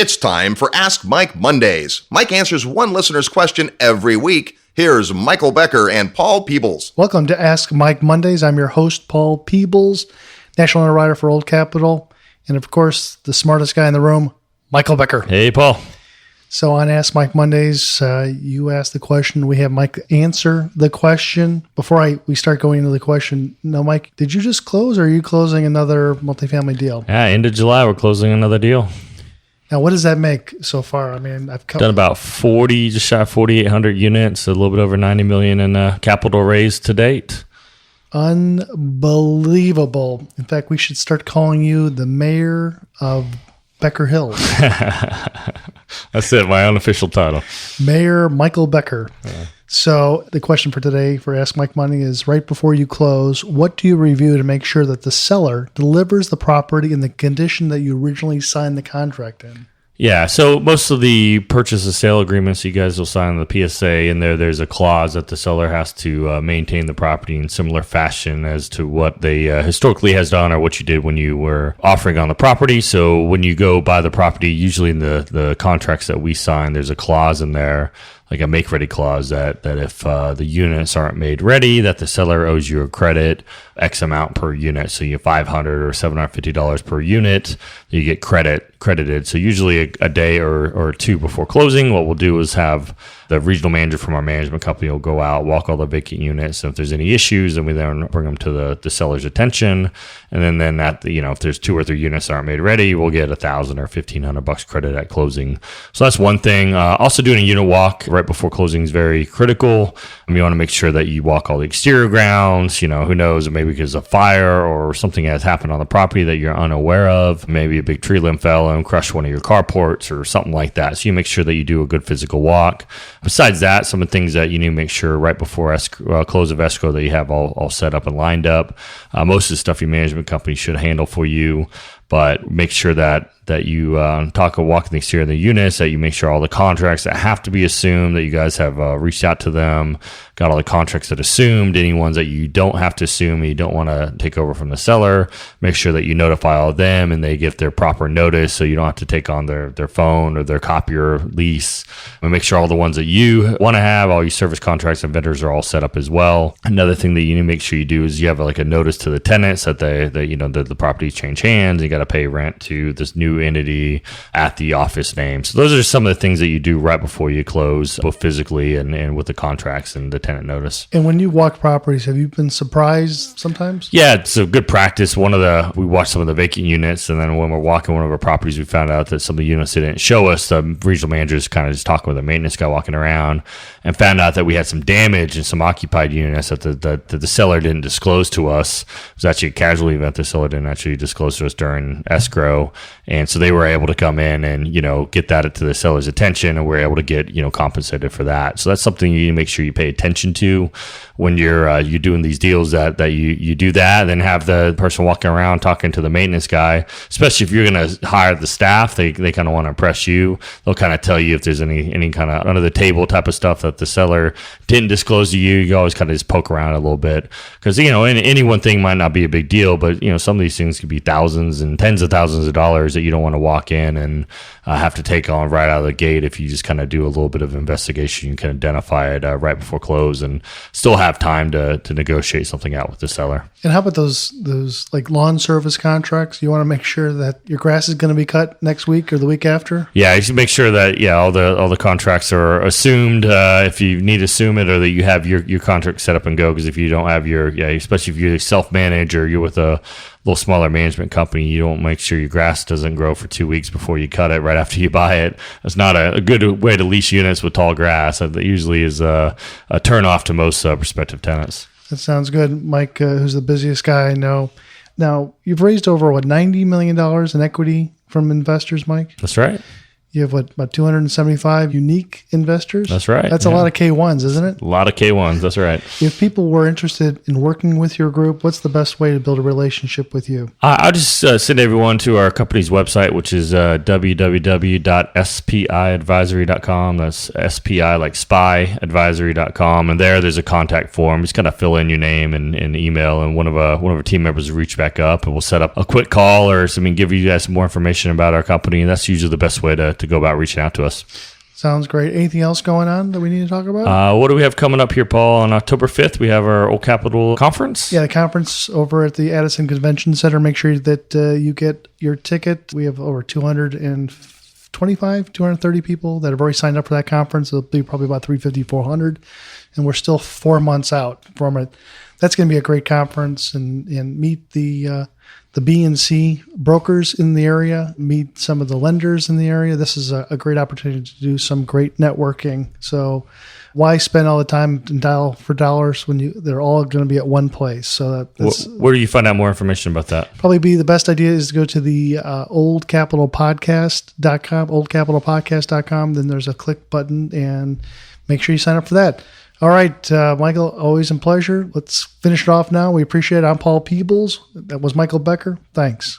It's time for Ask Mike Mondays. Mike answers one listener's question every week. Here's Michael Becker and Paul Peebles. Welcome to Ask Mike Mondays. I'm your host, Paul Peebles, National Underwriter for Old Capital. And of course, the smartest guy in the room, Michael Becker. Hey, Paul. So on Ask Mike Mondays, you ask the question. We have Mike answer the question. Before we start going into the question, now, Mike, did you just close or are you closing another multifamily deal? Yeah, end of July, we're closing another deal. Now, what does that make so far? I mean, I've done about 40, just shy of 4,800 units, a little bit over $90 million in capital raised to date. Unbelievable. In fact, we should start calling you the mayor of Becker Hills. That's it, my unofficial title. Mayor Michael Becker. Yeah. So the question for today for Ask Mike Money is, right before you close, what do you review to make sure that the seller delivers the property in the condition that you originally signed the contract in? Yeah, so most of the purchase and sale agreements you guys will sign on the PSA, and there's a clause that the seller has to maintain the property in similar fashion as to what they historically has done or what you did when you were offering on the property. So when you go buy the property, usually in the contracts that we sign, there's a clause in there, like a make-ready clause, that if the units aren't made ready, that the seller owes you a credit, X amount per unit. So you have $500 or $750 per unit, you get credited. So usually a day or two before closing, what we'll do is have the regional manager from our management company will go out, walk all the vacant units. And if there's any issues, then we then bring them to the seller's attention. And then that, if there's 2 or 3 units that aren't made ready, we'll get $1,000 or $1,500 credit at closing. So that's one thing. Also doing a unit walk right before closing is very critical. You want to make sure that you walk all the exterior grounds. Who knows, maybe because of fire or something has happened on the property that you're unaware of. Maybe a big tree limb fell and crushed one of your carports or something like that. So you make sure that you do a good physical walk. Besides that, some of the things that you need to make sure right before close of escrow that you have all set up and lined up. Most of the stuff your management company should handle for you, but make sure that you walk in the exterior of the units, that you make sure all the contracts that have to be assumed, that you guys have reached out to them, got all the contracts that assumed, any ones that you don't have to assume and you don't want to take over from the seller, make sure that you notify all of them and they give their proper notice so you don't have to take on their phone or their copier lease. And make sure all the ones that you want to have, all your service contracts and vendors are all set up as well. Another thing that you need to make sure you do is you have like a notice to the tenants that the property change hands, you got to pay rent to this new entity at the office name. So those are some of the things that you do right before you close, both physically and with the contracts and the tenant notice. And when you walk properties, have you been surprised sometimes? Yeah, it's a good practice. We watched some of the vacant units, and then when we're walking one of our properties, we found out that some of the units they didn't show us. The regional managers kind of just talking with the maintenance guy walking around and found out that we had some damage in some occupied units that the seller didn't disclose to us. It was actually a casualty event the seller didn't actually disclose to us during escrow. And so they were able to come in and, get that to the seller's attention, and we're able to get, compensated for that. So that's something you need to make sure you pay attention to when you're doing these deals, that you do that, and then have the person walking around talking to the maintenance guy, especially if you're going to hire the staff, they kind of want to impress you. They'll kind of tell you if there's any kind of under the table type of stuff that the seller didn't disclose to you. You always kind of just poke around a little bit because, any one thing might not be a big deal, but, some of these things could be thousands and tens of thousands of dollars that you don't want to walk in and have to take on right out of the gate. If you just kind of do a little bit of investigation, you can identify it right before close and still have time to negotiate something out with the seller. And how about those like lawn service contracts? You want to make sure that your grass is going to be cut next week or the week after? Yeah, you should make sure that all the contracts are assumed if you need to assume it, or that you have your contract set up and go. Because if you don't have especially if you're self-managed or you're with a little smaller management company, you don't make sure your grass doesn't grow for 2 weeks before you cut it right after you buy it. That's not a good way to lease units with tall grass. That usually is a turn off to most prospective tenants. That sounds good. Mike, who's the busiest guy I know. Now, you've raised over $90 million in equity from investors, Mike? That's right. You have about 275 unique investors? That's right. That's a lot of K1s, isn't it? A lot of K1s. That's right. If people were interested in working with your group, what's the best way to build a relationship with you? I'll just send everyone to our company's website, which is www.spiadvisory.com. That's SPI like spy advisory.com. And there's a contact form. Just kind of fill in your name and email, and one of our team members will reach back up, and we'll set up a quick call or something, give you guys some more information about our company. And that's usually the best way to go about reaching out to us. Sounds great. Anything else going on that we need to talk about? What do we have coming up here, Paul? On October 5th, we have our Old Capital Conference. Yeah, the conference over at the Addison Convention Center. Make sure that you get your ticket. We have over 230 people that have already signed up for that conference. It'll be probably about 350, 400. And we're still 4 months out from it. That's going to be a great conference, and meet the B and C brokers in the area, meet some of the lenders in the area. This is a great opportunity to do some great networking. So why spend all the time and dial for dollars when they're all going to be at one place? So that's where do you find out more information about that? Probably be the best idea is to go to the oldcapitalpodcast.com, oldcapitalpodcast.com. Then there's a click button, and make sure you sign up for that. All right, Michael, always a pleasure. Let's finish it off now. We appreciate it. I'm Paul Peebles. That was Michael Becker. Thanks.